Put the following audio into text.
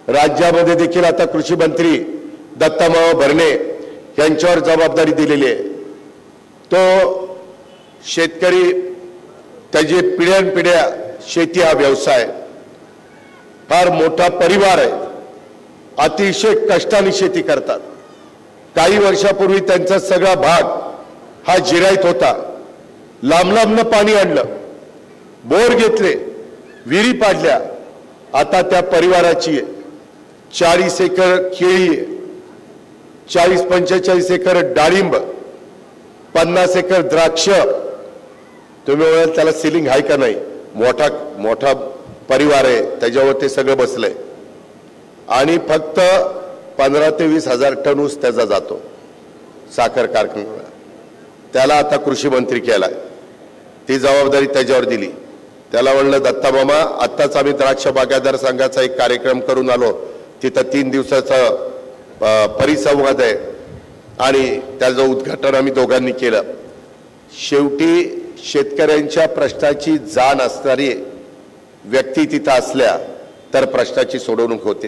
राज्यामध्ये देखील आता कृषी मंत्री दत्तामामा भरणे यांच्यावर जबाबदारी दिलेली आहे। तो शेतकरी त्याचे पिढ्यानपिढ्या शेती हा व्यवसाय फार मोठा परिवार आहे, अतिशय कष्टाने शेती करतात। काही वर्षापूर्वी त्यांचा सगळा भाग हा जिरायत होता, लांब लांबनं पाणी आणलं, बोर घेतले, विहिरी पाडल्या। आता त्या परिवाराची 40 एकर केळी, 40-45 एकर डाळिंब, 50 एकर द्राक्ष। तुम्ही म्हणाल त्याला सिलिंग आहे का नाही? मोठा मोठा परिवार आहे, त्याच्यावर ते सगळं बसलंय आणि फक्त 15 ते 20 हजार टन ऊस त्याचा जातो साखर कारखान्याला। त्याला आता कृषी मंत्री केलाय, ती जबाबदारी त्याच्यावर दिली। त्याला म्हणलं दत्तामामा, आत्ताच आम्ही द्राक्ष बागायतदार संघाचा एक कार्यक्रम करून आलो, तिथं 3 दिवसाचा परिसंवाद आहे आणि त्याचं उद्घाटन आम्ही दोघांनी केलं। शेवटी शेतकऱ्यांच्या प्रश्नाची जाण असणारी व्यक्ती तिथं असल्या तर प्रश्नाची सोडवणूक होते।